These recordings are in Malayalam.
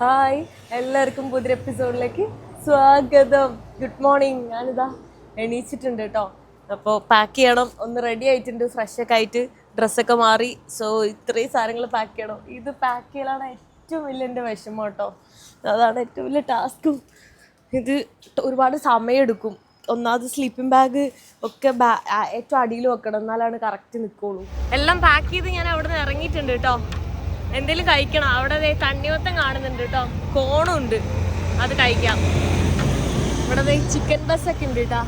ഹായ്, എല്ലാവർക്കും പുതിയ എപ്പിസോഡിലേക്ക് സ്വാഗതം. Good morning. ഞാനിതാ എണീച്ചിട്ടുണ്ട് കേട്ടോ. അപ്പോൾ പാക്ക് ചെയ്യണം, ഒന്ന് റെഡി ആയിട്ടുണ്ട്, ഫ്രഷൊക്കെ ആയിട്ട് ഡ്രസ്സൊക്കെ മാറി. സോ ഇത്രയും സാധനങ്ങൾ പാക്ക് ചെയ്യണം. ഇത് പാക്ക് ചെയ്യലാണ് ഏറ്റവും വലിയ എൻ്റെ വിഷമം കേട്ടോ. അതാണ് ഏറ്റവും വലിയ ടാസ്കും. ഇത് ഒരുപാട് സമയമെടുക്കും. ഒന്നാമത് സ്ലീപ്പിംഗ് ബാഗ് ഒക്കെ ഏറ്റവും അടിയിൽ വെക്കണം, എന്നാലാണ് കറക്റ്റ് നിൽക്കുള്ളൂ. എല്ലാം പാക്ക് ചെയ്ത് ഞാൻ അവിടെ നിന്ന് ഇറങ്ങിയിട്ടുണ്ട് കേട്ടോ. എന്തെങ്കിലും കഴിക്കണം. അവിടെ തണ്ണിമത്തം കാണുന്നുണ്ട് കേട്ടോ, കോണും ഉണ്ട്, അത് കഴിക്കാം. ഇവിടെ ചിക്കൻ ബസ്സൊക്കെ ഉണ്ട് കേട്ടോ.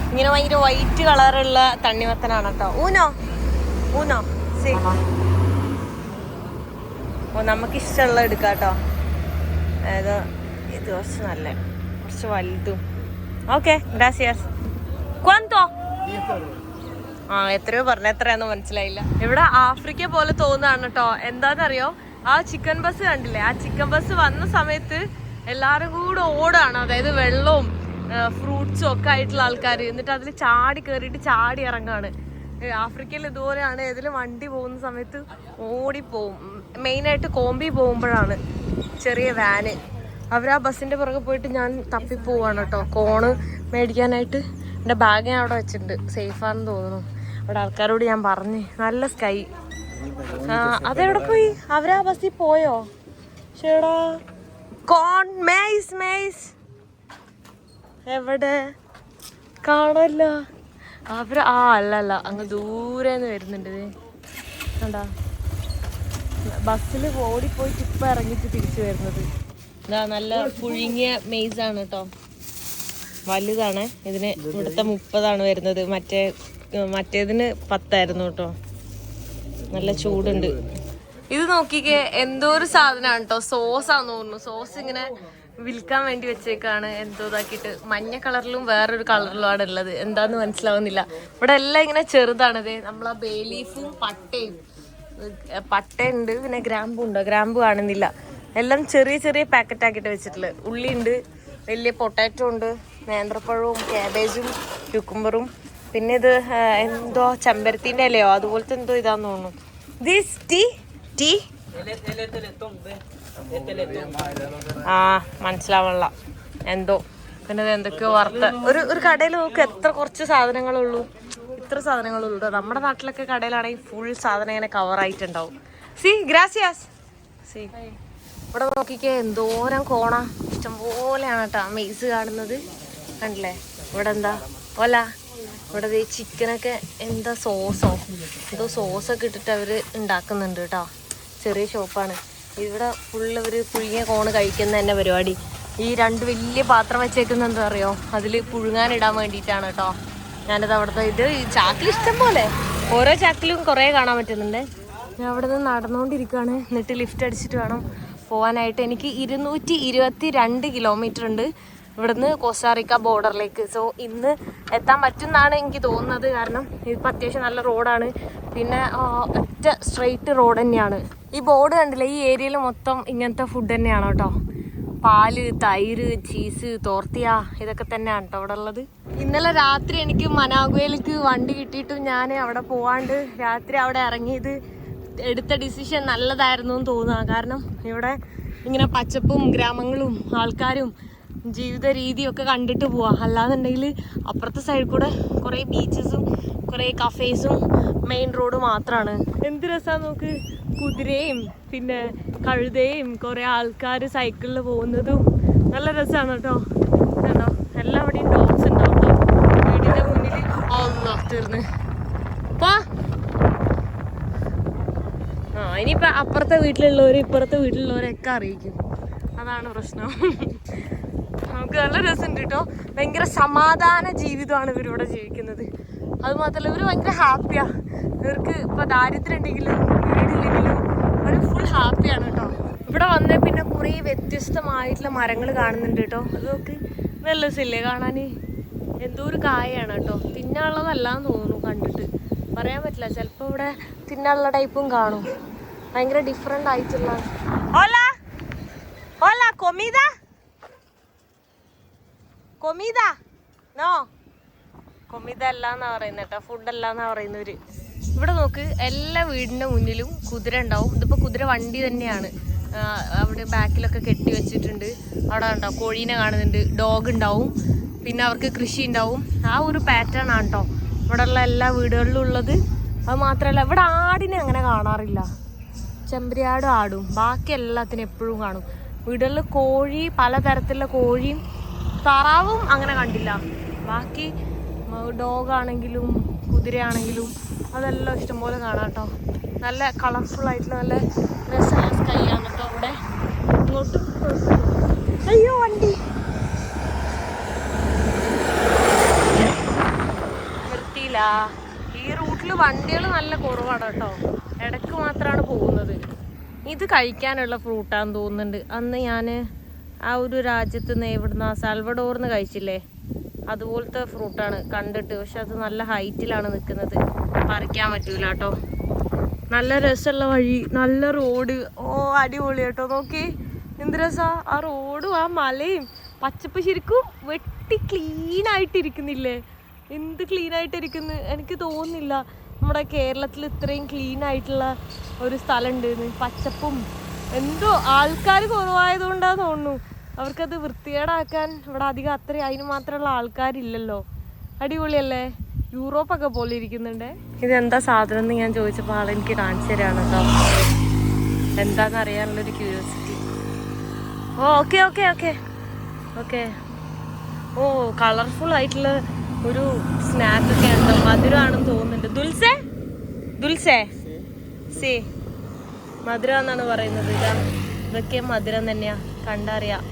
ഇങ്ങനെ ഭയങ്കര വൈറ്റ് കളറുള്ള തണ്ണിമത്തനാണ് കേട്ടോ. ഊനോ ഊനോ സി ഓ, നമുക്കിഷ്ടമുള്ള എടുക്കാം കേട്ടോ. അതായത് ഇത് കുറച്ച് നല്ല, കുറച്ച് വലുതും. ഓക്കെ, ഗ്രാസിയാസ്. ക്വാന്തോ? എത്രയോ പറഞ്ഞ എത്രയാന്ന് മനസ്സിലായില്ല. ഇവിടെ ആഫ്രിക്ക പോലെ തോന്നുകയാണ് കേട്ടോ. എന്താണെന്നറിയോ, ആ ചിക്കൻ ബസ് കണ്ടില്ലേ? ആ ചിക്കൻ ബസ് വന്ന സമയത്ത് എല്ലാവരും കൂടെ ഓടാണ്, അതായത് വെള്ളവും ഫ്രൂട്ട്സും ഒക്കെ ആയിട്ടുള്ള ആൾക്കാർ. എന്നിട്ട് അതിൽ ചാടി കയറിയിട്ട് ചാടി ഇറങ്ങാണ്. ആഫ്രിക്കയിൽ ഇതുപോലെയാണ്. ഏതെങ്കിലും വണ്ടി പോകുന്ന സമയത്ത് ഓടിപ്പോവും. മെയിനായിട്ട് കോമ്പി പോകുമ്പോഴാണ് ചെറിയ വാന്. അവർ ആ ബസ്സിൻ്റെ പുറകെ പോയിട്ട് ഞാൻ തപ്പിപ്പോവാണ് കേട്ടോ, കോണ് മേടിക്കാനായിട്ട്. എൻ്റെ ബാഗ് ഞാൻ അവിടെ വെച്ചിട്ടുണ്ട്, സേഫാണെന്ന് തോന്നുന്നു. അവിടെ ആൾക്കാരോട് ഞാൻ പറഞ്ഞു. നല്ല സ്കൈ. അതെവിടെ പോയി? അവരാ ബസ്സിൽ പോയോ? ചേടാ കോൺ മേയ്സ് മേയ്സ് എവിടെ കാണല്ല. അവർ അല്ല അങ്ങ് ദൂരെന്ന് വരുന്നുണ്ട്. കണ്ടാ, ബസ്സിൽ ഓടിപ്പോയിട്ട് ഇപ്പം ഇറങ്ങിയിട്ട് തിരിച്ചു വരുന്നത്. ഇതാ നല്ല പുഴുങ്ങിയ മെയ്സാണ് കേട്ടോ, വലുതാണ്. ഇതിന് ഇവിടുത്തെ 30 വരുന്നത്, മറ്റേതിന് 10 കേട്ടോ. നല്ല ചൂടുണ്ട്. ഇത് നോക്കിക്കേ, എന്തോ ഒരു സാധനമാണ് കേട്ടോ. സോസാന്ന് തോന്നുന്നു. സോസ് ഇങ്ങനെ വിൽക്കാൻ വേണ്ടി വെച്ചേക്കാണ്. എന്തോ ഇതാക്കിയിട്ട് മഞ്ഞ കളറിലും വേറൊരു കളറിലുമാണ് ഉള്ളത്. എന്താന്ന് മനസ്സിലാവുന്നില്ല. ഇവിടെ എല്ലാം ഇങ്ങനെ ചെറുതാണിത്. നമ്മളാ ബേ ലീഫും പട്ടയുണ്ട്, പിന്നെ ഗ്രാമ്പു ഉണ്ടോ? ഗ്രാമ്പു കാണുന്നില്ല. എല്ലാം ചെറിയ ചെറിയ പാക്കറ്റ് ആക്കിയിട്ട് വെച്ചിട്ടുള്ളത്. ഉള്ളി ഉണ്ട്, വലിയ പൊട്ടാറ്റോ ഉണ്ട്, നേന്ത്രപ്പഴവും ക്യാബേജും ക്യൂക്കുംബറും. പിന്നെ ഇത് എന്തോ ചെമ്പരത്തിൻ്റെ ഇലയോ അതുപോലത്തെ എന്തോ ഇതാന്ന് തോന്നുന്നു. ദിസ് ടീ ടീ മനസ്സിലാവണല്ല എന്തോ. പിന്നെ എന്തൊക്കെയോ വറുത്ത ഒരു കടയിൽ നോക്ക്, എത്ര കുറച്ച് സാധനങ്ങളുള്ളൂ. ഇത്ര സാധനങ്ങളുള്ളൂ കേട്ടോ. നമ്മുടെ നാട്ടിലൊക്കെ കടയിലാണെങ്കിൽ ഫുൾ സാധനം ഇങ്ങനെ കവറായിട്ടുണ്ടാവും. C gracias C. ഇവിടെ നോക്കിക്കേ, എന്തോരം കോണ, ഇഷ്ടംപോലെയാണ് കേട്ടോ. മെയ്സ് കാണുന്നത് കണ്ടില്ലേ? ഇവിടെ എന്താ ഓല, ഇവിടെ ചിക്കനൊക്കെ എന്താ സോസോ എന്തോ സോസൊക്കെ ഇട്ടിട്ട് അവർ ഉണ്ടാക്കുന്നുണ്ട് കേട്ടോ. ചെറിയ ഷോപ്പാണ്. ഇവിടെ ഫുള്ള് അവർ പുഴുങ്ങിയ കോണ് കഴിക്കുന്ന തന്നെ പരിപാടി. ഈ 2 വലിയ പാത്രം വെച്ചേക്കുന്ന എന്താ അറിയോ, അതിൽ പുഴുങ്ങാനിടാൻ വേണ്ടിയിട്ടാണ് കേട്ടോ. ഞാനത് അവിടുത്തെ ഇത് ചാക്കിൽ ഇഷ്ടം പോലെ, ഓരോ ചാക്കിലും കുറേ കാണാൻ പറ്റുന്നുണ്ട്. ഞാൻ അവിടെ നിന്ന് നടന്നുകൊണ്ടിരിക്കുകയാണ്. എന്നിട്ട് ലിഫ്റ്റ് അടിച്ചിട്ട് വേണം പോകാനായിട്ട്. എനിക്ക് 222 കിലോമീറ്റർ ഉണ്ട് ഇവിടുന്ന് കോസ്റ്റാറിക്ക ബോർഡറിലേക്ക്. സോ ഇന്ന് എത്താൻ പറ്റുമെന്നാണ് എനിക്ക് തോന്നുന്നത്. കാരണം ഇതിപ്പോൾ അത്യാവശ്യം നല്ല റോഡാണ്, പിന്നെ ഒറ്റ സ്ട്രെയിറ്റ് റോഡ് തന്നെയാണ്. ഈ ബോർഡ് കണ്ടില്ലേ, ഈ ഏരിയയിൽ മൊത്തം ഇങ്ങനത്തെ ഫുഡ് തന്നെയാണ് കേട്ടോ. പാല്, തൈര്, ചീസ്, തോർത്തിയ, ഇതൊക്കെ തന്നെയാണ് കേട്ടോ അവിടെ ഉള്ളത്. ഇന്നലെ രാത്രി എനിക്ക് മനാഗുവേലേക്ക് വണ്ടി കിട്ടിയിട്ടും ഞാൻ അവിടെ പോവാണ്ട് രാത്രി അവിടെ ഇറങ്ങിയത് എടുത്ത ഡിസിഷൻ നല്ലതായിരുന്നു എന്ന് തോന്നുക. കാരണം ഇവിടെ ഇങ്ങനെ പച്ചപ്പും ഗ്രാമങ്ങളും ആൾക്കാരും ജീവിത രീതിയൊക്കെ കണ്ടിട്ട് പോവാം. അല്ലാന്നുണ്ടെങ്കിൽ അപ്പുറത്തെ സൈഡിൽ കൂടെ കുറേ ബീച്ചസും കുറേ കഫേസും മെയിൻ റോഡ് മാത്രമാണ്. എന്ത് രസമാണ് നോക്ക്, കുതിരയും പിന്നെ കഴുതയും കുറേ ആൾക്കാർ സൈക്കിളിൽ പോകുന്നതും നല്ല രസമാണ് കേട്ടോ. കണ്ടോ, എല്ലാവിടെയും ഡോഗ്സ് ഉണ്ടാവും കേട്ടോ വീടിൻ്റെ മുന്നിൽ. തീർന്ന് ഇനിയിപ്പോൾ അപ്പുറത്തെ വീട്ടിലുള്ളവർ ഇപ്പുറത്തെ വീട്ടിലുള്ളവരൊക്കെ അറിയിക്കും. അതാണ് പ്രശ്നം. നമുക്ക് നല്ല രസമുണ്ട് കേട്ടോ. ഭയങ്കര സമാധാന ജീവിതമാണ് ഇവരിവിടെ ജീവിക്കുന്നത്. അതുമാത്രമല്ല, ഇവർ ഭയങ്കര ഹാപ്പിയാണ്. ഇവർക്ക് ഇപ്പോൾ ദാരിദ്ര്യം ഉണ്ടെങ്കിലും വീടില്ലെങ്കിലും അവർ ഫുൾ ഹാപ്പിയാണ് കേട്ടോ. ഇവിടെ വന്നേ പിന്നെ കുറേ വ്യത്യസ്തമായിട്ടുള്ള മരങ്ങൾ കാണുന്നുണ്ട് കേട്ടോ. അതൊക്കെ നല്ല രസമില്ലേ കാണാൻ? എന്തോ ഒരു കായാണ് കേട്ടോ. തിന്നാനുള്ളതല്ലാന്ന് തോന്നുന്നു കണ്ടിട്ട്, പറയാൻ പറ്റില്ല. ചിലപ്പോൾ ഇവിടെ തിന്നാനുള്ള ടൈപ്പും കാണും. ഭയങ്കര ഡിഫറെൻ്റ് ആയിട്ടുള്ള. ഹോല ഹോല കൊമീദ കൊമീദ നോ കൊമീദ അല്ലാന്നാ പറയുന്നത് കേട്ടോ, ഫുഡ് അല്ലാന്നാ പറയുന്നവര്. ഇവിടെ നോക്ക്, എല്ലാ വീടിൻ്റെ മുന്നിലും കുതിര ഉണ്ടാവും. ഇതിപ്പോൾ കുതിര വണ്ടി തന്നെയാണ്. അവിടെ ബാക്കിലൊക്കെ കെട്ടി വെച്ചിട്ടുണ്ട്. അവിടെ ഉണ്ടാവും കോഴീനെ കാണുന്നുണ്ട്, ഡോഗ് ഉണ്ടാവും, പിന്നെ അവർക്ക് കൃഷി ഉണ്ടാവും. ആ ഒരു പാറ്റേൺ ആണ് കേട്ടോ ഇവിടെയുള്ള എല്ലാ വീടുകളിലും ഉള്ളത്. അത് മാത്രമല്ല ഇവിടെ ആടിനെ അങ്ങനെ കാണാറില്ല. ചെമ്പരിയാടും ആടും ബാക്കി എല്ലാത്തിനും എപ്പോഴും കാണും. വീടുകളിൽ കോഴി, പലതരത്തിലുള്ള കോഴിയും താറാവും അങ്ങനെ കണ്ടില്ല. ബാക്കി ഡോഗാണെങ്കിലും കുതിരയാണെങ്കിലും അതെല്ലാം ഇഷ്ടംപോലെ കാണാം കേട്ടോ. നല്ല കളർഫുൾ ആയിട്ടുള്ള നല്ല രസമുള്ള സ്കൈ ആണ് കേട്ടോ ഇവിടെ. ഇങ്ങോട്ടും അയ്യോ വണ്ടി നിർത്തിയില്ല. ഈ റൂട്ടിൽ വണ്ടികൾ നല്ല കുറവാണ് കേട്ടോ, ഇടയ്ക്ക് മാത്രമാണ് പോകുന്നത്. ഇത് കഴിക്കാനുള്ള ഫ്രൂട്ടാന്ന് തോന്നുന്നുണ്ട്. അന്ന് ഞാൻ ആ ഒരു രാജ്യത്ത് നിന്ന് എവിടുന്ന സാൽവഡോറിന്ന് കഴിച്ചില്ലേ, അതുപോലത്തെ ഫ്രൂട്ടാണ് കണ്ടിട്ട്. പക്ഷെ അത് നല്ല ഹൈറ്റിലാണ് നിൽക്കുന്നത്, പറിക്കാൻ പറ്റൂല കേട്ടോ. നല്ല രസമുള്ള വഴി, നല്ല റോഡ്. ഓ അടിപൊളി കേട്ടോ. നോക്കി എന്ത് രസാ ആ റോഡും ആ മലയും പച്ചപ്പ്. ശരിക്കും വെട്ടി ക്ലീൻ ആയിട്ടിരിക്കുന്നില്ലേ? എന്ത് ക്ലീൻ ആയിട്ടിരിക്കുന്നു. എനിക്ക് തോന്നുന്നില്ല നമ്മുടെ കേരളത്തിൽ ഇത്രയും ക്ലീൻ ആയിട്ടുള്ള ഒരു സ്ഥലം ഉണ്ടെന്ന്. പച്ചപ്പും എന്തോ ആൾക്കാർ കുറവായതുകൊണ്ടാന്ന് തോന്നുന്നു അവർക്കത് വൃത്തികേടാക്കാൻ ഇവിടെ അധികം അത്ര അതിന് മാത്രമുള്ള ആൾക്കാരില്ലല്ലോ. അടിപൊളിയല്ലേ? യൂറോപ്പൊക്കെ പോലെ ഇരിക്കുന്നുണ്ട്. ഇതെന്താ സാധനം എന്ന് ഞാൻ ചോദിച്ചപ്പോൾ ആളെനിക്ക് കാണിച്ചു തരാണ് കേട്ടോ. എന്താണെന്ന് അറിയാനുള്ളൊരു ക്യൂരിയോസിറ്റി. ഓ ഓക്കെ ഓക്കെ ഓക്കെ ഓക്കെ. ഓ കളർഫുൾ ആയിട്ടുള്ള ഒരു സ്നാക്കൊക്കെ ഉണ്ടോ? മധുരമാണെന്ന് തോന്നുന്നുണ്ട്. ദുൽസേ ദുൽസേ സേ മധുരം എന്നാണ് പറയുന്നത്. ഇതൊക്കെ മധുരം തന്നെയാ, കണ്ടറിയാം.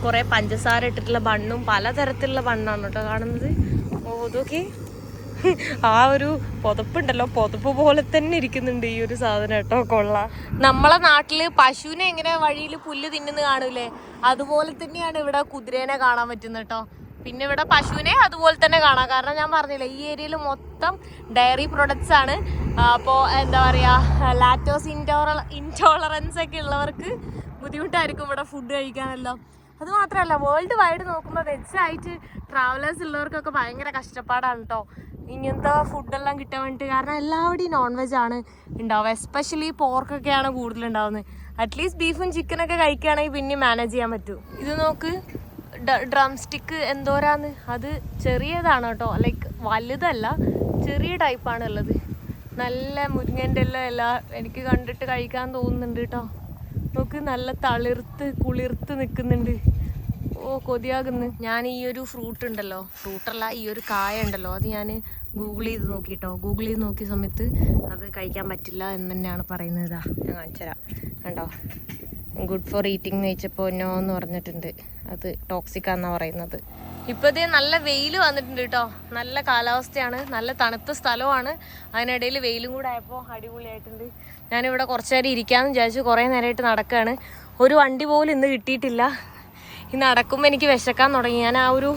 കുറേ പഞ്ചസാര ഇട്ടിട്ടുള്ള ബണ്ണും പലതരത്തിലുള്ള ബണ്ണാണ് കേട്ടോ കാണുന്നത്. ഓ ഇതൊക്കെ ആ ഒരു പുതപ്പുണ്ടല്ലോ, പുതപ്പ് പോലെ തന്നെ ഇരിക്കുന്നുണ്ട് ഈ ഒരു സാധനം കേട്ടോ. കൊള്ളാം. നമ്മളെ നാട്ടില് പശുവിനെ എങ്ങനെ വഴിയിൽ പുല്ല് തിന്നുന്ന കാണൂലേ, അതുപോലെ തന്നെയാണ് ഇവിടെ കുതിരേനെ കാണാൻ പറ്റുന്നത് കേട്ടോ. പിന്നെ ഇവിടെ പശുവിനെ അതുപോലെ തന്നെ കാണാം. കാരണം ഞാൻ പറഞ്ഞില്ലേ ഈ ഏരിയയിൽ മൊത്തം ഡയറി പ്രൊഡക്ട്സ് ആണ്. അപ്പോൾ എന്താ പറയുക, ലാക്ടോസ് ഇൻടോളറൻസ് ഒക്കെ ഉള്ളവർക്ക് ബുദ്ധിമുട്ടായിരിക്കും ഇവിടെ ഫുഡ് കഴിക്കാനെല്ലാം. അത് മാത്രമല്ല വേൾഡ് വൈഡ് നോക്കുമ്പോൾ വെജായിട്ട് ട്രാവലേഴ്സ് ഉള്ളവർക്കൊക്കെ ഭയങ്കര കഷ്ടപ്പാടാണ് കേട്ടോ ഇങ്ങനത്തെ ഫുഡെല്ലാം കിട്ടാൻ വേണ്ടിയിട്ട്. കാരണം എല്ലാവരുടെയും നോൺ വെജ് ആണ് ഉണ്ടാവുക, എസ്പെഷ്യലി പോർക്കൊക്കെയാണ് കൂടുതലുണ്ടാവുന്നത്. അറ്റ്ലീസ്റ്റ് ബീഫും ചിക്കനൊക്കെ കഴിക്കുകയാണെങ്കിൽ പിന്നെ മാനേജ് ചെയ്യാൻ പറ്റും. ഇത് നോക്ക്, ഡ്രം സ്റ്റിക്ക് എന്തോരാന്ന്. അത് ചെറിയതാണ് കേട്ടോ, ലൈക്ക് വലുതല്ല, ചെറിയ ടൈപ്പാണ് ഉള്ളത്. നല്ല മുരിങ്ങൻ്റെ എല്ലാം എനിക്ക് കണ്ടിട്ട് കഴിക്കാൻ തോന്നുന്നുണ്ട് കേട്ടോ. നോക്ക് നല്ല തളിർത്ത് കുളിർത്ത് നിൽക്കുന്നുണ്ട്. ഓ കൊതിയാകുന്നു. ഞാൻ ഈ ഒരു ഫ്രൂട്ട് ഉണ്ടല്ലോ, ഫ്രൂട്ടല്ല ഈ ഒരു കായ ഉണ്ടല്ലോ, അത് ഞാൻ ഗൂഗിൾ ചെയ്ത് നോക്കിട്ടോ. ഗൂഗിൾ ചെയ്ത് നോക്കിയ സമയത്ത് അത് കഴിക്കാൻ പറ്റില്ല എന്ന് തന്നെയാണ് പറയുന്നത്. ഇതാ ഞാൻ കാണിച്ചു തരാം, കണ്ടോ. ഗുഡ് ഫോർ ഈറ്റിംഗ് എന്ന് ചോദിച്ചപ്പോൾ നോ എന്ന് പറഞ്ഞിട്ടുണ്ട്. അത് ടോക്സിക്കാന്നാണ് പറയുന്നത്. ഇപ്പോൾ ഇതേ നല്ല വെയിൽ വന്നിട്ടുണ്ട് കേട്ടോ. നല്ല കാലാവസ്ഥയാണ്, നല്ല തണുത്ത സ്ഥലമാണ്. അതിനിടയിൽ വെയിലും കൂടെ ആയപ്പോൾ അടിപൊളിയായിട്ടുണ്ട്. ഞാനിവിടെ കുറച്ച് നേരം ഇരിക്കാമെന്ന് വിചാരിച്ചു. കുറേ നേരമായിട്ട് നടക്കുകയാണ്. ഒരു വണ്ടി പോലും ഇന്ന് കിട്ടിയിട്ടില്ല. ഈ നടക്കുമ്പോൾ എനിക്ക് വിശക്കാൻ തുടങ്ങി. ഞാൻ ആ ഒരു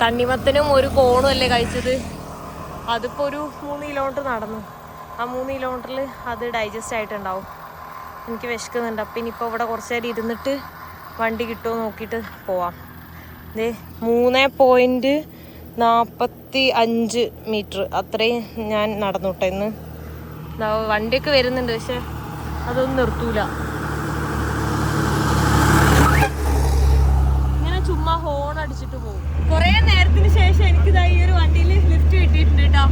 തണ്ണിമത്തനും ഒരു കോണും അല്ലേ കഴിച്ചത്, അതിപ്പോൾ ഒരു 3 കിലോമീറ്റർ നടന്നു. ആ 3 കിലോമീറ്ററിൽ അത് ഡൈജസ്റ്റ് ആയിട്ടുണ്ടാവും. എനിക്ക് വിശക്കുന്നുണ്ട്. അപ്പം ഇനിയിപ്പോൾ ഇവിടെ കുറച്ച് നേരം ഇരുന്നിട്ട് വണ്ടി കിട്ടുമോ നോക്കിയിട്ട് പോവാം. ദേ 3.45 മീറ്റർ അത്രയും ഞാൻ നടന്നു കേട്ടോ ഇന്ന്. വണ്ടിയൊക്കെ വരുന്നുണ്ട്, പക്ഷെ അതൊന്നും നിർത്തൂല. ഇങ്ങനെ ചുമ്മാ ഹോൺ അടിച്ചിട്ട് പോകും. കുറേ നേരത്തിന് ശേഷം എനിക്കിതാ ഈ ഒരു വണ്ടിയിൽ ലിഫ്റ്റ് കിട്ടിയിട്ടുണ്ട് കേട്ടോ.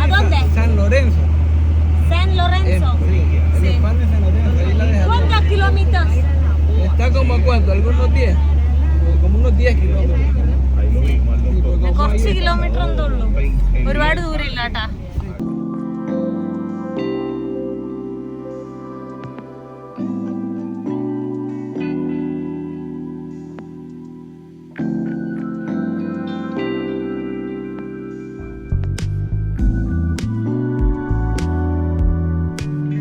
¿A dónde? San Lorenzo. San Lorenzo. En España San Lorenzo. Ahí la dejan. ¿Cuántos kilómetros? Está como a cuánto, algunos 10. Como unos 10 kilómetros. കുറച്ച് കിലോമീറ്റർ എന്തോ ഉള്ളൂ, ഒരുപാട് ദൂരം ഇല്ല കേട്ടാ.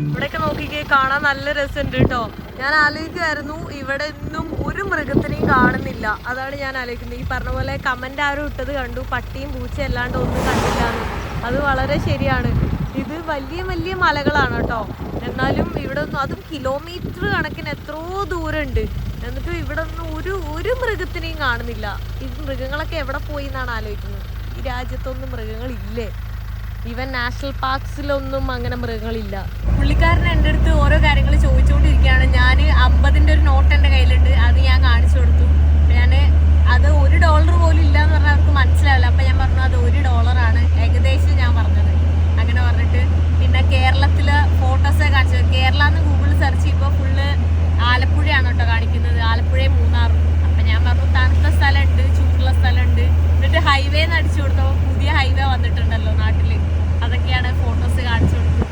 ഇവിടെയൊക്കെ നോക്കിക്കേ, കാണാൻ നല്ല രസമുണ്ട് കേട്ടോ. ഞാൻ ആലോചിക്കുമായിരുന്നു ഇവിടെ ഒന്നും ഒരു മൃഗത്തിനെയും കാണുന്നില്ല. അതാണ് ഞാൻ ആലോചിക്കുന്നത്. ഈ പറഞ്ഞ പോലെ കമന്റ് ആരും ഇട്ടത് കണ്ടു, പട്ടിയും പൂച്ചയും അല്ലാണ്ട് ഒന്നും കണ്ടില്ല എന്ന്. അത് വളരെ ശരിയാണ്. ഇത് വലിയ വലിയ മലകളാണ് കേട്ടോ. എന്നാലും ഇവിടെ ഒന്നും, അതും കിലോമീറ്റർ കണക്കിന് എത്രയോ ദൂരമുണ്ട്. എന്നിട്ടും ഇവിടെ ഒന്നും ഒരു മൃഗത്തിനെയും കാണുന്നില്ല. ഈ മൃഗങ്ങളൊക്കെ എവിടെ പോയി എന്നാണ് ആലോചിക്കുന്നത്. ഈ രാജ്യത്തൊന്നും മൃഗങ്ങളില്ലേ? ഈവൻ നാഷണൽ പാർക്സിലൊന്നും അങ്ങനെ മൃഗങ്ങളില്ല. പുള്ളിക്കാരൻ എൻ്റെ അടുത്ത് ഓരോ കാര്യങ്ങൾ ചോദിച്ചുകൊണ്ടിരിക്കുകയാണ്. ഞാൻ 50-ന്റെ ഒരു നോട്ട് എൻ്റെ കയ്യിലുണ്ട്, അത് ഞാൻ കാണിച്ചു കൊടുത്തു. ഞാൻ അത് $1 പോലും ഇല്ല എന്ന് പറഞ്ഞാൽ അവർക്ക് മനസ്സിലാവില്ല. അപ്പം ഞാൻ പറഞ്ഞു അത് $1 ഏകദേശം ഞാൻ പറഞ്ഞത്. അങ്ങനെ പറഞ്ഞിട്ട് പിന്നെ കേരളത്തിലെ ഫോട്ടോസൊക്കെ കാണിച്ചു. കേരള എന്ന് ഗൂഗിളിൽ സെർച്ച് ചെയ്യുമ്പോൾ ഫുള്ള് ആലപ്പുഴയാണ് കേട്ടോ കാണിക്കുന്നത്, ആലപ്പുഴയും മൂന്നാറും. അപ്പം ഞാൻ പറഞ്ഞു തണുത്ത സ്ഥലമുണ്ട്, ചൂടുള്ള സ്ഥലമുണ്ട്. എന്നിട്ട് ഹൈവേ എന്ന് അടിച്ചു കൊടുത്തപ്പോൾ പുതിയ ഹൈവേ വന്നിട്ടുണ്ടല്ലോ നാട്ടിൽ, അതൊക്കെയാണ് ഫോട്ടോസ് കാണിച്ചു കൊടുത്തത്.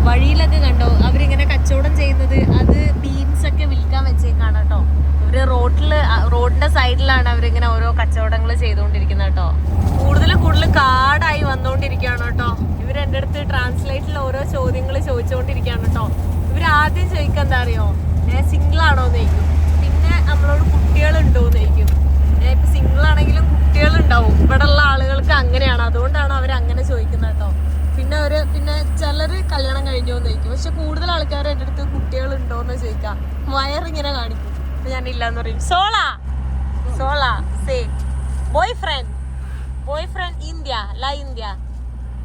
വഴിയിലൊക്കെ കണ്ടോ അവരിങ്ങനെ കച്ചവടം ചെയ്യുന്നത്, അത് ബീൻസ് ഒക്കെ വിൽക്കാൻ വെച്ചേക്കാണ് കേട്ടോ. ഇവര് റോഡിന്റെ സൈഡിലാണ് അവരിങ്ങനെ ഓരോ കച്ചവടങ്ങൾ ചെയ്തുകൊണ്ടിരിക്കുന്നത് കേട്ടോ. കൂടുതൽ കാടായി വന്നുകൊണ്ടിരിക്കുകയാണ് കേട്ടോ. ഇവർ എൻ്റെ അടുത്ത് ട്രാൻസ്ലേറ്റിൽ ഓരോ ചോദ്യങ്ങൾ ചോദിച്ചുകൊണ്ടിരിക്കുകയാണ് കേട്ടോ. ഇവർ ആദ്യം ചോദിക്കുക എന്താ അറിയോ, സിംഗിൾ ആണോ എന്ന് ചോദിക്കും. പിന്നെ നമ്മളോട് കുട്ടികളുണ്ടോന്ന് ചോദിക്കും. ഇപ്പൊ സിംഗിൾ ആണെങ്കിലും കുട്ടികളുണ്ടാവും. ഇവിടെ ഉള്ള ആളുകൾക്ക് അങ്ങനെയാണ്, അതുകൊണ്ടാണ് അവർ അങ്ങനെ ചോദിക്കുന്നത് കേട്ടോ. പിന്നെ ചിലര് കല്യാണം കഴിഞ്ഞോന്ന് ചോദിക്കും. പക്ഷെ കൂടുതൽ ആൾക്കാർ എൻ്റെ അടുത്ത് കുട്ടികളുണ്ടോന്ന് ചോദിക്കാം. വയറിങ്ങനെ കാണിക്കും. അപ്പൊ ഞാൻ ഇല്ലാന്ന് പറയും. സോള സേ ബോയ് ഫ്രണ്ട് ഇന്ത്യ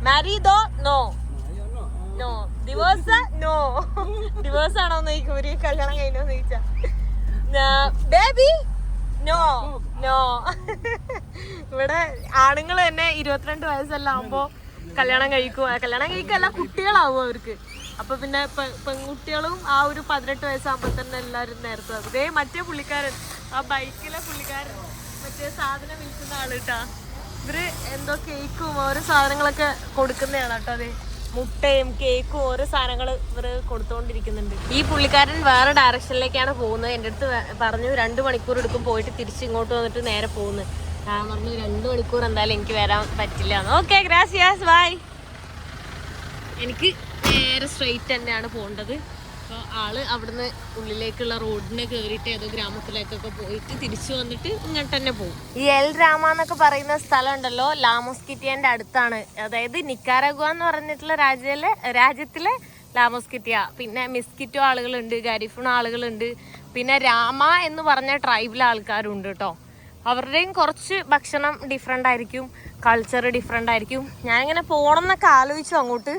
മാരീഡോ നോ ഡിവോഴ്സ് ആണോന്ന് ചോദിക്കും. ഒരു കല്യാണം കഴിഞ്ഞോന്ന് ചോദിച്ചാ ബേബി നോ. ഇവിടെ ആണുങ്ങൾ തന്നെ 22 വയസ്സെല്ലാം ആവുമ്പോ കല്യാണം കഴിക്കല്ല കുട്ടികളാവും അവർക്ക്. അപ്പൊ പിന്നെ പെൺകുട്ടികളും ആ ഒരു 18 വയസ്സാകുമ്പോ തന്നെ എല്ലാരും നേരത്തെ. അതേ മറ്റേ പുള്ളിക്കാരൻ, ആ ബൈക്കിലെ പുള്ളിക്കാരൻ, മറ്റേ സാധനം വിൽക്കുന്ന ആള് കേട്ടാ. ഇവര് എന്തോ കേക്കും ഓരോ സാധനങ്ങളൊക്കെ കൊടുക്കുന്നതാണ് കേട്ടോ. അതെ, മുട്ടയും കേക്കും ഓരോ സാധനങ്ങൾ ഇവര് കൊടുത്തോണ്ടിരിക്കുന്നുണ്ട്. ഈ പുള്ളിക്കാരൻ വേറെ ഡയറക്ഷനിലേക്കാണ് പോകുന്നത്. എൻ്റെ അടുത്ത് പറഞ്ഞു 2 മണിക്കൂർ എടുക്കും പോയിട്ട് തിരിച്ച് ഇങ്ങോട്ട് വന്നിട്ട് നേരെ പോകുന്നത്. ഞാൻ പറഞ്ഞു 2 മണിക്കൂർ എന്തായാലും എനിക്ക് വരാൻ പറ്റില്ല. Okay, gracias, bye. എനിക്ക് നേരെ സ്ട്രെയിറ്റ് തന്നെയാണ് പോകേണ്ടത്. അപ്പോൾ ആള് അവിടുന്ന് ഉള്ളിലേക്കുള്ള റോഡിനെ കയറിയിട്ട് ഏതോ ഗ്രാമത്തിലേക്കൊക്കെ പോയിട്ട് തിരിച്ചു വന്നിട്ട് ഇങ്ങോട്ട് തന്നെ പോകും. ഈ എൽ രാമ എന്നൊക്കെ പറയുന്ന സ്ഥലം ഉണ്ടല്ലോ, ലാമോസ്കിറ്റിയന്റെ അടുത്താണ്. അതായത് നിക്കാരാഗുവ എന്ന് പറഞ്ഞിട്ടുള്ള രാജ്യത്തിലെ ലാമോസ്കിറ്റിയ. പിന്നെ മിസ്കിറ്റോ ആളുകളുണ്ട്, ഗരിഫുൺ ആളുകളുണ്ട്, പിന്നെ രാമ എന്ന് പറഞ്ഞ ട്രൈബിലെ ആൾക്കാരുണ്ട് കേട്ടോ. അവരുടെയും കുറച്ച് ഭക്ഷണം ഡിഫറെൻ്റ് ആയിരിക്കും, കൾച്ചർ ഡിഫറെൻ്റ് ആയിരിക്കും. ഞാനിങ്ങനെ പോകണം എന്നൊക്കെ ആലോചിച്ചു അങ്ങോട്ട്,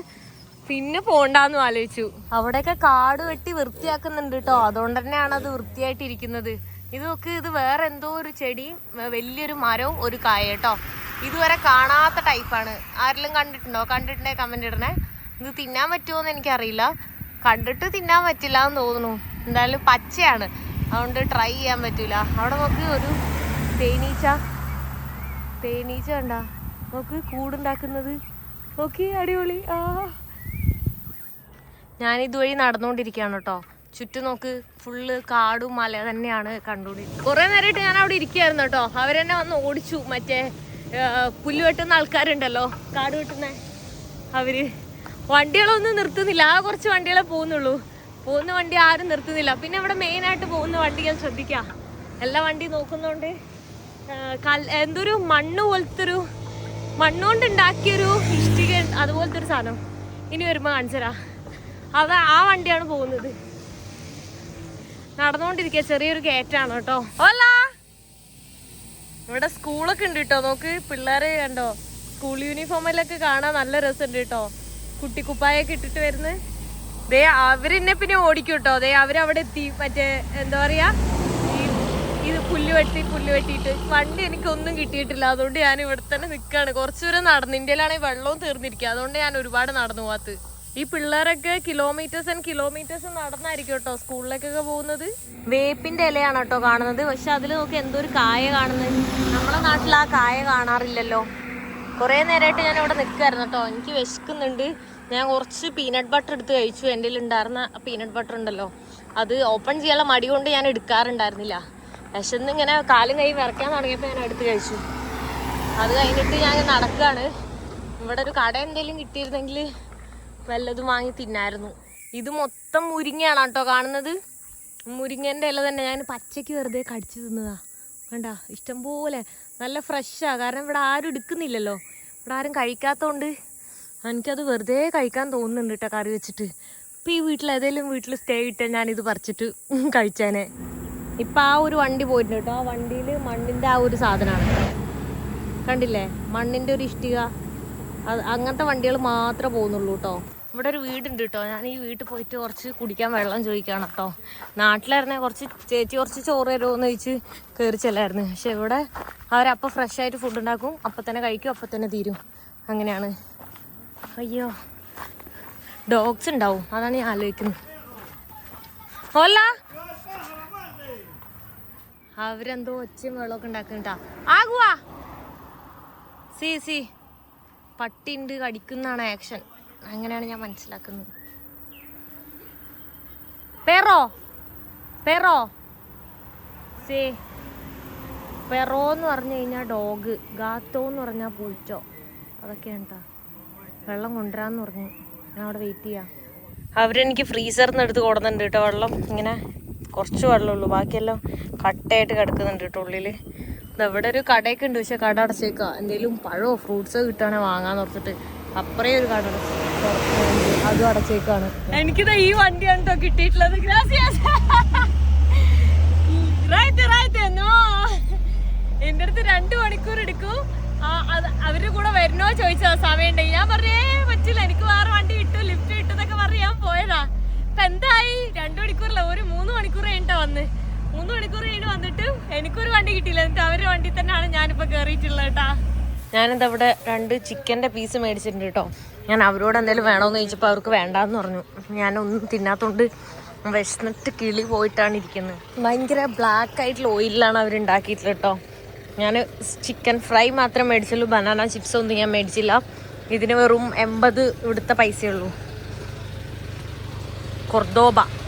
പിന്നെ പോണ്ടെന്ന് ആലോചിച്ചു. അവിടെയൊക്കെ കാട് വെട്ടി വൃത്തിയാക്കുന്നുണ്ട് കേട്ടോ. അതുകൊണ്ട് തന്നെയാണ് അത് വൃത്തിയായിട്ടിരിക്കുന്നത്. ഇത് വേറെ എന്തോ ഒരു ചെടിയും വലിയൊരു മരവും ഒരു കായ കേട്ടോ. ഇതുവരെ കാണാത്ത ടൈപ്പാണ്. ആരെങ്കിലും കണ്ടിട്ടുണ്ടെങ്കിൽ കമന്റ് ഇടണേ. ഇത് തിന്നാൻ പറ്റുമോ എന്ന് എനിക്കറിയില്ല. കണ്ടിട്ട് തിന്നാൻ പറ്റില്ല എന്ന് തോന്നുന്നു. എന്തായാലും പച്ചയാണ്, അതുകൊണ്ട് ട്രൈ ചെയ്യാൻ പറ്റൂല. അവിടെ നോക്ക്, ഒരു തേനീച്ച കണ്ടാ നോക്ക്, കൂടുണ്ടാക്കുന്നത് നോക്കി, അടിപൊളി. ഞാനിതുവഴി നടന്നുകൊണ്ടിരിക്കുകയാണ് കേട്ടോ. ചുറ്റും നോക്ക്, ഫുള്ള് കാടും മല തന്നെയാണ് കണ്ടുകൊണ്ടിരിക്കുന്നത്. കുറെ നേരമായിട്ട് ഞാൻ അവിടെ ഇരിക്കുകയായിരുന്നു കേട്ടോ. അവരെന്നെ വന്ന് ഓടിച്ചു. മറ്റേ പുല്ല് വെട്ടുന്ന ആൾക്കാരുണ്ടല്ലോ, കാട് വെട്ടുന്ന അവര് വണ്ടികളൊന്നും നിർത്തുന്നില്ല. ആ കുറച്ച് വണ്ടികളെ പോകുന്നുള്ളൂ. പോകുന്ന വണ്ടി ആരും നിർത്തുന്നില്ല. പിന്നെ ഇവിടെ മെയിനായിട്ട് പോകുന്ന വണ്ടികൾ ശ്രദ്ധിക്കുക, എല്ലാ വണ്ടി നോക്കുന്നോണ്ട് എന്തൊരു മണ്ണുകൊണ്ട് ഉണ്ടാക്കിയൊരു ഇഷ്ടിക അതുപോലത്തെ ഒരു സാധനം ഇനി വരുമ്പോ കാണിച്ചരാ. ആ വണ്ടിയാണ് പോകുന്നത്. നടന്നുകൊണ്ടിരിക്കുക, ചെറിയൊരു കയറ്റാണ് കേട്ടോ. അല്ല, ഇവിടെ സ്കൂളൊക്കെ ഉണ്ട് കേട്ടോ. നോക്ക്, പിള്ളേരെ കണ്ടോ, സ്കൂൾ യൂണിഫോമിലൊക്കെ കാണാൻ നല്ല രസമുണ്ട് കേട്ടോ. കുട്ടിക്കുപ്പായൊക്കെ ഇട്ടിട്ട് വരുന്നത്. ദേ അവരെന്നെ പിന്നെ ഓടിക്കും കേട്ടോ. ദേ അവരവിടെ എത്തി. മറ്റേ എന്താ പറയാ, ഇത് പുല്ല് വെട്ടിയിട്ട് വണ്ടി എനിക്കൊന്നും കിട്ടിയിട്ടില്ല. അതുകൊണ്ട് ഞാൻ ഇവിടെ തന്നെ നിൽക്കുകയാണ്. കുറച്ചു ദൂരം നടന്നു. ഇന്ത്യയിലാണെങ്കിൽ വെള്ളവും തീർന്നിരിക്കുക. അതുകൊണ്ട് ഞാൻ ഒരുപാട് നടന്നു പോകാത്തത്. ഈ പിള്ളേരൊക്കെ കിലോമീറ്റേഴ്സ് നടന്നായിരിക്കും കേട്ടോ സ്കൂളിലേക്കൊക്കെ പോകുന്നത്. വേപ്പിന്റെ ഇലയാണ് കേട്ടോ കാണുന്നത്. പക്ഷെ അതിൽ നോക്കി എന്തോ ഒരു കായ കാണുന്നത്. നമ്മളെ നാട്ടിൽ ആ കായ കാണാറില്ലല്ലോ. കുറേ നേരമായിട്ട് ഞാൻ ഇവിടെ നിൽക്കായിരുന്നു കേട്ടോ. എനിക്ക് വിശക്കുന്നുണ്ട്. ഞാൻ കുറച്ച് പീനട്ട് ബട്ടർ എടുത്ത് കഴിച്ചു. എൻ്റെ ഉണ്ടായിരുന്ന പീനട്ട് ബട്ടർ ഉണ്ടല്ലോ, അത് ഓപ്പൺ ചെയ്യാനുള്ള മടി കൊണ്ട് ഞാൻ എടുക്കാറുണ്ടായിരുന്നില്ല. വിശന്ന് ഇങ്ങനെ കാലും കൈ വിറയ്ക്കാൻ തുടങ്ങിയപ്പോൾ ഞാൻ എടുത്ത് കഴിച്ചു. അത് കഴിഞ്ഞിട്ട് ഞാൻ നടക്കുകയാണ്. ഇവിടെ ഒരു കട എന്തെങ്കിലും കിട്ടിയിരുന്നെങ്കിൽ വല്ലതും വാങ്ങി തിന്നായിരുന്നു. ഇത് മൊത്തം മുരിങ്ങയാണ് കേട്ടോ കാണുന്നത്. മുരിങ്ങൻ്റെ ഇല തന്നെ ഞാൻ പച്ചയ്ക്ക് വെറുതെ കടിച്ചു തിന്നതാ. വേണ്ട, ഇഷ്ടംപോലെ നല്ല ഫ്രഷാണ്. കാരണം ഇവിടെ ആരും എടുക്കുന്നില്ലല്ലോ, ഇവിടെ ആരും കഴിക്കാത്തതുകൊണ്ട് എനിക്കത് വെറുതെ കഴിക്കാൻ തോന്നുന്നുണ്ട് കേട്ടോ കറി വെച്ചിട്ട്. ഇപ്പം ഈ ഏതെങ്കിലും വീട്ടിൽ സ്റ്റേ കിട്ടാൻ ഞാനിത് പറിച്ചിട്ട് കഴിച്ചേനെ. ഇപ്പം ആ ഒരു വണ്ടി പോയിട്ടുണ്ട് കേട്ടോ. ആ വണ്ടിയിൽ മണ്ണിൻ്റെ ആ ഒരു സാധനമാണ് കണ്ടില്ലേ, മണ്ണിൻ്റെ ഒരു ഇഷ്ടിക. അങ്ങനത്തെ വണ്ടികൾ മാത്രമേ പോകുന്നുള്ളൂ കേട്ടോ. ഇവിടെ ഒരു വീടുണ്ട് കേട്ടോ. ഞാൻ ഈ വീട്ടിൽ പോയിട്ട് കുറച്ച് കുടിക്കാൻ വെള്ളം ചോദിക്കുകയാണ് കേട്ടോ. നാട്ടിലായിരുന്നെ ചേച്ചി കുറച്ച് ചോറ് തരുമോ എന്ന് ചോദിച്ച് കയറി ചെല്ലായിരുന്നു. പക്ഷെ ഇവിടെ അവരപ്പോൾ ഫ്രഷ് ആയിട്ട് ഫുഡ് ഉണ്ടാക്കും, അപ്പം തന്നെ കഴിക്കും, അപ്പം തന്നെ തീരും. അങ്ങനെയാണ്. അയ്യോ, ഡോഗ്സ് ഉണ്ടാവും, അതാണ് ഞാൻ ആലോചിക്കുന്നത്. ഓല അവരെന്തോ ഒച്ചയും വെള്ളമൊക്കെ ഉണ്ടാക്കുന്നുണ്ടാ. ആകുവാ സി പട്ടി ഉണ്ട്, കടിക്കുന്നതാണ് ആക്ഷൻ. അങ്ങനെയാണ് ഞാൻ മനസ്സിലാക്കുന്നത്. പെറോ സേ പെറോ എന്ന് പറഞ്ഞു കഴിഞ്ഞാൽ ഡോഗ്, ഗാത്തോ എന്ന് പറഞ്ഞാൽ പൂച്ചോ, അതൊക്കെയാണ് കേട്ടോ. വെള്ളം കൊണ്ടുവരാന്ന് പറഞ്ഞു. ഞാൻ അവിടെ വെയിറ്റ് ചെയ്യാം. അവരെനിക്ക് ഫ്രീസറിൽ നിന്ന് എടുത്ത് കൊടുക്കുന്നുണ്ട് കേട്ടോ വെള്ളം. ഇങ്ങനെ കുറച്ച് വെള്ളമുള്ളൂ, ബാക്കിയെല്ലാം കട്ടയായിട്ട് കിടക്കുന്നുണ്ട് കേട്ടോ ഉള്ളിൽ. ഇവിടെ ഒരു കടയൊക്കെ ഉണ്ട്, പക്ഷെ കട അടച്ചേക്കുക. എന്തെങ്കിലും പഴമോ ഫ്രൂട്ട്സോ കിട്ടുകയാണെങ്കിൽ വാങ്ങാന്ന് ഓർത്തിട്ട് അപ്പറേ ഒരു കട അതും അടച്ചേക്കാണ്. എനിക്കിത് ഈ വണ്ടിയാണ് കേട്ടോ കിട്ടിയിട്ടുള്ളത്. എന്റെ അടുത്ത് 2 മണിക്കൂർ എടുക്കും. അവരുടെ കൂടെ വരുന്നോ ചോദിച്ചാ സമയം ഉണ്ടെങ്കിൽ ഞാൻ പറഞ്ഞേ പറ്റില്ല, എനിക്ക് വേറെ വണ്ടി കിട്ടും, ലിഫ്റ്റ് കിട്ടുന്നൊക്കെ പറഞ്ഞ് ഞാൻ പോയതാ. ഇപ്പൊ എന്തായി? 2 മണിക്കൂറില്ല, ഒരു 3 മണിക്കൂർ കഴിഞ്ഞിട്ടാ വന്ന്. 3 മണിക്കൂർ കഴിഞ്ഞ് വന്നിട്ട് എനിക്കൊരു വണ്ടി കിട്ടിയില്ല. എന്നിട്ട് അവരുടെ വണ്ടി തന്നെയാണ് ഞാനിപ്പോ കയറിയിട്ടുള്ളത് കേട്ടാ. ഞാനിത് അവിടെ 2 ചിക്കൻ്റെ പീസ് മേടിച്ചിട്ടുണ്ട് കേട്ടോ. ഞാൻ അവരോട് എന്തെങ്കിലും വേണമെന്ന് ചോദിച്ചപ്പോൾ അവർക്ക് വേണ്ടാന്ന് പറഞ്ഞു. ഞാനൊന്നും തിന്നാത്തോണ്ട് വിശന്നിട്ട് കിളി പോയിട്ടാണ് ഇരിക്കുന്നത്. ഭയങ്കര ബ്ലാക്ക് ആയിട്ടുള്ള ഓയിലാണ് അവരുണ്ടാക്കിയിട്ടുള്ളത് കേട്ടോ. ഞാൻ ചിക്കൻ ഫ്രൈ മാത്രം മേടിച്ചുള്ളൂ, ബനാന ചിപ്സ് ഒന്നും ഞാൻ മേടിച്ചില്ല. ഇതിന് വെറും 80 ഇവിടുത്തെ പൈസയുള്ളൂ. കൊർദോബ.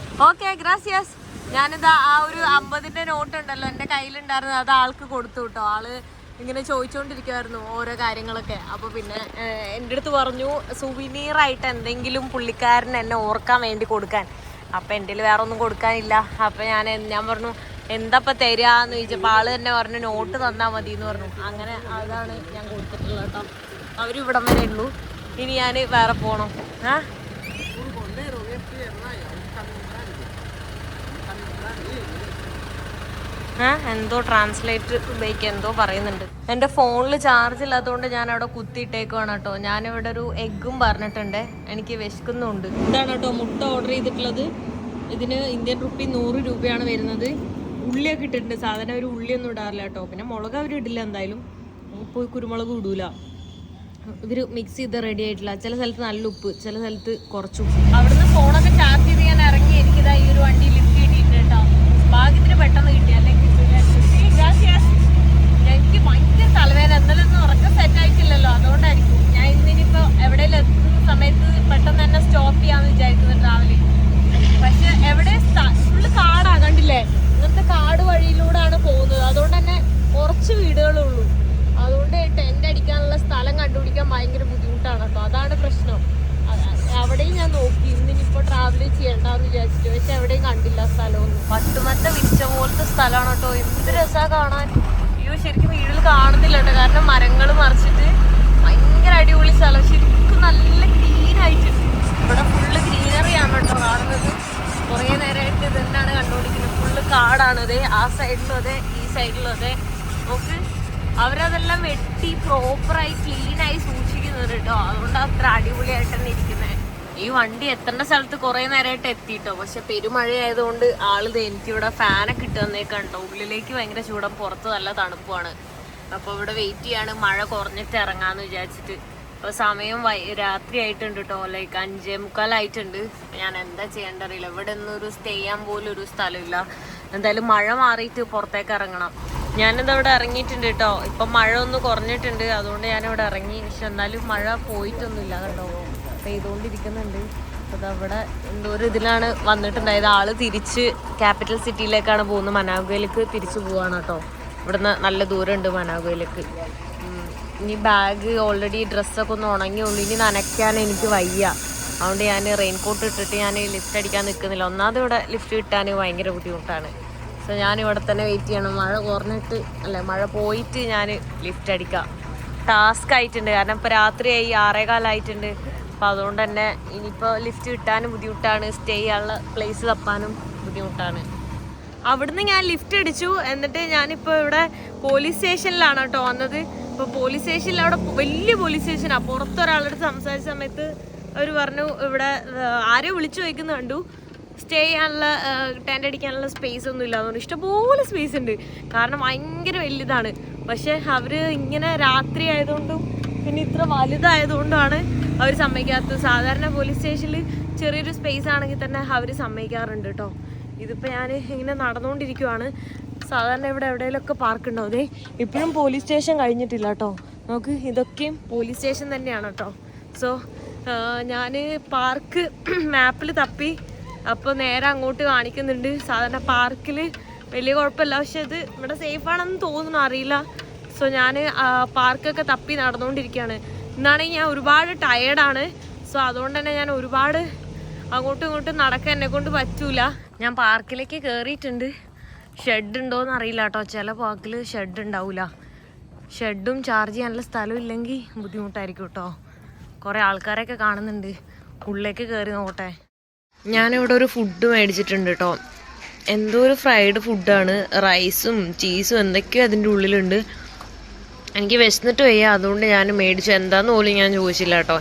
ഓക്കെ, ഗ്രാസിയസ്. ഞാനിതാ ആ ഒരു 50ന്റെ നോട്ട് ഉണ്ടല്ലോ എൻ്റെ കയ്യിലുണ്ടായിരുന്നത്, അത് ആൾക്ക് കൊടുത്തു കേട്ടോ. ആള് ഇങ്ങനെ ചോദിച്ചുകൊണ്ടിരിക്കുമായിരുന്നു ഓരോ കാര്യങ്ങളൊക്കെ. അപ്പോൾ പിന്നെ എൻ്റെ അടുത്ത് പറഞ്ഞു സുവനീറായിട്ട് എന്തെങ്കിലും പുള്ളിക്കാരൻ എന്നെ ഓർക്കാൻ വേണ്ടി കൊടുക്കാൻ. അപ്പം എൻ്റെ വേറെ ഒന്നും കൊടുക്കാനില്ല. അപ്പം ഞാൻ പറഞ്ഞു എന്താപ്പം തരാന്ന് ചോദിച്ചപ്പോൾ ആള് തന്നെ പറഞ്ഞു നോട്ട് തന്നാൽ മതി എന്ന് പറഞ്ഞു. അങ്ങനെ അതാണ് ഞാൻ കൊടുത്തിട്ടുള്ളത് കേട്ടോ. അവരിവിടം വരെ ഉള്ളൂ, ഇനി ഞാൻ വേറെ പോകണം. എന്തോ ട്രാൻസ്ലേറ്റ് ഉപയോഗിക്കുക എന്തോ പറയുന്നുണ്ട്. എൻ്റെ ഫോണിൽ ചാർജ് ഇല്ലാത്തതുകൊണ്ട് ഞാൻ അവിടെ കുത്തിയിട്ടേക്കുവാണ് കേട്ടോ. ഞാനിവിടെ ഒരു എഗ്ഗും പറഞ്ഞിട്ടുണ്ട്, എനിക്ക് വിശക്കുന്നുണ്ട്. ഇതാണ് കേട്ടോ മുട്ട ഓർഡർ ചെയ്തിട്ടുള്ളത്. ഇതിന് ഇന്ത്യൻ റുപ്പി 100 രൂപയാണ് വരുന്നത്. ഉള്ളിയൊക്കെ ഇട്ടിട്ടുണ്ട്. സാധാരണ ഒരു ഉള്ളിയൊന്നും ഇടാറില്ല കേട്ടോ. പിന്നെ മുളക് അവർ ഇടില്ല, എന്തായാലും പോയി കുരുമുളക് ഇടൂല. ഇവർ മിക്സ് ചെയ്ത് റെഡി ആയിട്ടില്ല. ചില സ്ഥലത്ത് നല്ല ഉപ്പ്, ചില സ്ഥലത്ത് കുറച്ച് ഉപ്പ്. അവിടുന്ന് ഫോണൊക്കെ ചാർജ് ചെയ്ത് ഞാൻ ഇറങ്ങി. എനിക്കിതാ ഈ ഒരു വണ്ടി ലിഫ്റ്റ് കിട്ടിയിട്ടുണ്ട് കേട്ടോ. ഭാഗ്യത്തിന് പെട്ടെന്ന് കിട്ടി, അല്ലെങ്കിൽ എനിക്ക് ഭയങ്കര തലവേദന. എന്നാലൊന്നും ഉറക്കം സെറ്റ് ആയിട്ടില്ലല്ലോ, അതുകൊണ്ടായിരിക്കും. ഞാൻ ഇന്നിനിപ്പോൾ എവിടെയെങ്കിലും എത്തുന്ന സമയത്ത് പെട്ടെന്ന് തന്നെ സ്റ്റോപ്പ് ചെയ്യാമെന്ന് വിചാരിക്കുന്നത് ട്രാവലിംഗ്. പക്ഷെ എവിടെ ഫുള്ള് കാടാ, കണ്ടില്ലേ? ഇങ്ങനത്തെ കാട് വഴിയിലൂടെയാണ് പോകുന്നത്. അതുകൊണ്ട് തന്നെ കുറച്ച് വീടുകളുള്ളൂ. അതുകൊണ്ട് ടെന്റ് അടിക്കാനുള്ള സ്ഥലം കണ്ടുപിടിക്കാൻ ഭയങ്കര ബുദ്ധിമുട്ടാണ് കേട്ടോ. അതാണ് പ്രശ്നം. അവിടെയും ഞാൻ നോക്കി, ഇന്നിനിപ്പോൾ ട്രാവൽ ചെയ്യണ്ടെന്ന് വിചാരിച്ചിട്ട്, പക്ഷെ എവിടെയും കണ്ടില്ല സ്ഥലമൊന്നും. പട്ടുമറ്റ വിരിച്ച പോലത്തെ സ്ഥലമാണ് കേട്ടോ. എന്ത് രസമാണ് കാണാൻ. അയ്യോ, ശരിക്കും വീട്ടിൽ കാണുന്നില്ല കേട്ടോ, കാരണം മരങ്ങൾ മറിച്ചിട്ട് ഭയങ്കര അടിപൊളി സ്ഥലം. ശരിക്കും നല്ല ക്ലീൻ ആയിട്ടുണ്ട്. ഇവിടെ ഫുള്ള് ഗ്രീനറിയാണ് കേട്ടോ കാണുന്നത്. കുറേ നേരമായിട്ട് ഇത് തന്നെയാണ് കണ്ടുപിടിക്കുന്നത്. ഫുള്ള് കാടാണ്. അതെ, ആ സൈഡിലും അതെ, ഈ സൈഡിലും അതെ. നോക്ക്, അവരതെല്ലാം വെട്ടി പ്രോപ്പറായി ക്ലീനായി സൂക്ഷിക്കുന്നുണ്ട് കേട്ടോ. അതുകൊണ്ട് അത്ര അടിപൊളിയായിട്ട് തന്നെ ഇരിക്കുന്നത്. ഈ വണ്ടി എത്തേണ്ട സ്ഥലത്ത് കുറേ നേരമായിട്ട് എത്തിയിട്ടോ. പക്ഷെ പെരുമഴയായതുകൊണ്ട് ആളിത് എനിക്കിവിടെ ഫാനൊക്കെ ഇട്ട് തന്നേക്കണ്ടോ. ഉള്ളിലേക്ക് ഭയങ്കര ചൂടും, പുറത്ത് നല്ല തണുപ്പുമാണ്. അപ്പോൾ ഇവിടെ വെയിറ്റ് ചെയ്യാണ് മഴ കുറഞ്ഞിട്ട് ഇറങ്ങാമെന്ന് വിചാരിച്ചിട്ട്. അപ്പോൾ സമയം രാത്രി ആയിട്ടുണ്ട് കേട്ടോ. ലൈക്ക് 5:45 ഞാൻ എന്താ ചെയ്യേണ്ട അറിയില്ല. ഇവിടെ ഒന്നും ഒരു സ്റ്റേ ചെയ്യാൻ പോലും ഒരു സ്ഥലമില്ല. എന്തായാലും മഴ മാറിയിട്ട് പുറത്തേക്ക് ഇറങ്ങണം. ഞാനിത് ഇവിടെ ഇറങ്ങിയിട്ടുണ്ട് കേട്ടോ. ഇപ്പം മഴ ഒന്ന് കുറഞ്ഞിട്ടുണ്ട്, അതുകൊണ്ട് ഞാനിവിടെ ഇറങ്ങി. പക്ഷെ എന്നാലും മഴ പോയിട്ടൊന്നുമില്ല കേട്ടോ, പെയ്തുകൊണ്ടിരിക്കുന്നുണ്ട്. അപ്പോൾ അവിടെ എന്തോ ഒരു ഇതിലാണ് വന്നിട്ടുണ്ടായത്. ആള് തിരിച്ച് ക്യാപിറ്റൽ സിറ്റിയിലേക്കാണ് പോകുന്നത്. മനാഗുവയിലേക്ക് തിരിച്ചു പോവാണ് കേട്ടോ. ഇവിടുന്ന് നല്ല ദൂരമുണ്ട് മനാഗുവയിലേക്ക്. ഇനി ബാഗ് ഓൾറെഡി ഡ്രസ്സൊക്കെ ഒന്ന് ഉണങ്ങിയുള്ളൂ. ഇനി നനയ്ക്കാൻ എനിക്ക് വയ്യ. അതുകൊണ്ട് ഞാൻ റെയിൻകോട്ട് ഇട്ടിട്ട് ഞാൻ ലിഫ്റ്റ് അടിക്കാൻ നിൽക്കുന്നില്ല. ഒന്നാമത് ഇവിടെ ലിഫ്റ്റ് കിട്ടാൻ ഭയങ്കര ബുദ്ധിമുട്ടാണ്. സോ ഞാൻ ഇവിടെ തന്നെ വെയിറ്റ് ചെയ്യണം. മഴ കുറഞ്ഞിട്ട് മഴ പോയിട്ട് ഞാൻ ലിഫ്റ്റ് അടിക്കാം. ടാസ്ക് ആയിട്ടുണ്ട്, കാരണം ഇപ്പോൾ രാത്രിയായി 6:15 അപ്പോൾ അതുകൊണ്ട് തന്നെ ഇനിയിപ്പോൾ ലിഫ്റ്റ് കിട്ടാനും ബുദ്ധിമുട്ടാണ്, സ്റ്റേ ചെയ്യാനുള്ള പ്ലേസ് തപ്പാനും ബുദ്ധിമുട്ടാണ്. അവിടുന്ന് ഞാൻ ലിഫ്റ്റ് അടിച്ചു. എന്നിട്ട് ഞാനിപ്പോൾ ഇവിടെ പോലീസ് സ്റ്റേഷനിലാണ് കേട്ടോ വന്നത്. ഇപ്പോൾ പോലീസ് സ്റ്റേഷനിൽ അവിടെ വലിയ പോലീസ് സ്റ്റേഷനാണ്. പുറത്തൊരാളുടെ സംസാരിച്ച സമയത്ത് അവർ പറഞ്ഞു ഇവിടെ ആരെയോ വിളിച്ചു ചോദിക്കുന്ന കണ്ടു, സ്റ്റേ ചെയ്യാനുള്ള ടെൻ്റ് അടിക്കാനുള്ള സ്പേസ് ഒന്നും ഇല്ല. അതുകൊണ്ട് ഇഷ്ടംപോലെ സ്പേസ് ഉണ്ട്, കാരണം ഭയങ്കര വലുതാണ്. പക്ഷെ അവർ ഇങ്ങനെ രാത്രി ആയതുകൊണ്ടും പിന്നെ ഇത്ര വലുതായതുകൊണ്ടാണ് അവർ സമ്മതിക്കാത്തത്. സാധാരണ പോലീസ് സ്റ്റേഷനിൽ ചെറിയൊരു സ്പേസ് ആണെങ്കിൽ തന്നെ അവർ സമ്മതിക്കാറുണ്ട് കേട്ടോ. ഇതിപ്പോൾ ഞാൻ ഇങ്ങനെ നടന്നുകൊണ്ടിരിക്കുവാണ്. സാധാരണ ഇവിടെ എവിടെയെങ്കിലുമൊക്കെ പാർക്ക് ഉണ്ടാവും. അതെ ഇപ്പോഴും പോലീസ് സ്റ്റേഷൻ കഴിഞ്ഞിട്ടില്ല കേട്ടോ. നമുക്ക് ഇതൊക്കെയും പോലീസ് സ്റ്റേഷൻ തന്നെയാണ് കേട്ടോ. സോ ഞാൻ പാർക്ക് മാപ്പിൽ തപ്പി, അപ്പോൾ നേരെ അങ്ങോട്ട് കാണിക്കുന്നുണ്ട്. സാധാരണ പാർക്കിൽ വലിയ കുഴപ്പമില്ല, പക്ഷെ ഇത് ഇവിടെ സേഫാണെന്ന് തോന്നുന്നു, അറിയില്ല. സോ ഞാൻ പാർക്കൊക്കെ തപ്പി നടന്നുകൊണ്ടിരിക്കുകയാണ്. ഇന്നാണെങ്കിൽ ഞാൻ ഒരുപാട് ടയേർഡാണ്. സോ അതുകൊണ്ട് തന്നെ ഞാൻ ഒരുപാട് അങ്ങോട്ടും ഇങ്ങോട്ടും നടക്കാൻ എന്നെ കൊണ്ട് പറ്റൂല. ഞാൻ പാർക്കിലേക്ക് കയറിയിട്ടുണ്ട്. ഷെഡ് ഉണ്ടോയെന്ന് അറിയില്ല കേട്ടോ. ചില പാർക്കിൽ ഷെഡ് ഉണ്ടാവില്ല. ഷെഡും ചാർജ് ചെയ്യാനുള്ള സ്ഥലവും ഇല്ലെങ്കിൽ ബുദ്ധിമുട്ടായിരിക്കും കേട്ടോ. കുറേ ആൾക്കാരൊക്കെ കാണുന്നുണ്ട്. ഉള്ളിലേക്ക് കയറി നോക്കട്ടെ. ഞാനിവിടെ ഒരു ഫുഡ് മേടിച്ചിട്ടുണ്ട് കേട്ടോ. എന്തോ ഒരു ഫ്രൈഡ് ഫുഡാണ്, റൈസും ചീസും എന്തൊക്കെയോ അതിൻ്റെ ഉള്ളിലുണ്ട്. എനിക്ക് വിശന്നിട്ട് വയ്യ, അതുകൊണ്ട് ഞാൻ മേടിച്ചു. എന്താന്ന് പോലും ഞാൻ ചോദിച്ചില്ല കേട്ടോ.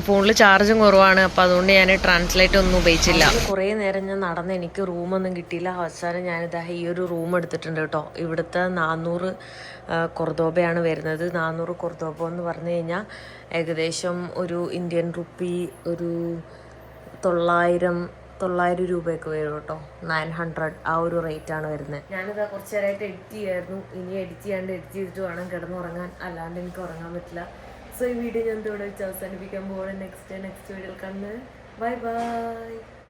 ഫോണിൽ ചാർജും കുറവാണ്, അപ്പോൾ അതുകൊണ്ട് ഞാൻ ട്രാൻസ്ലേറ്റ് ഒന്നും ഉപയോഗിച്ചില്ല. കുറേ നേരം ഞാൻ നടന്ന് എനിക്ക് റൂമൊന്നും കിട്ടിയില്ല. അവസാനം ഞാനിതാ ഈ ഒരു റൂം എടുത്തിട്ടുണ്ട് കേട്ടോ. ഇവിടുത്തെ 400 കൊർദോബയാണ് വരുന്നത്. 400 കൊർദോബ എന്ന് പറഞ്ഞു കഴിഞ്ഞാൽ ഏകദേശം ഒരു ഇന്ത്യൻ റുപ്പി ഒരു 900 രൂപയൊക്കെ വരും കേട്ടോ. 900 ആ ഒരു റേറ്റാണ് വരുന്നത്. ഞാനിതാ കുറച്ച് നേരമായിട്ട് എഡിറ്റ് ചെയ്യായിരുന്നു. ഇനി എഡിറ്റ് ചെയ്തിട്ട് വേണം കിടന്നുറങ്ങാൻ, അല്ലാണ്ട് എനിക്ക് ഉറങ്ങാൻ പറ്റില്ല. സോ ഈ വീഡിയോ ഞാൻ ഇവിടെ വെച്ച് അവസാനിപ്പിക്കാൻ പോകണം. നെക്സ്റ്റ് വീഡിയോയിൽ കാണുന്നത്. Bye bye.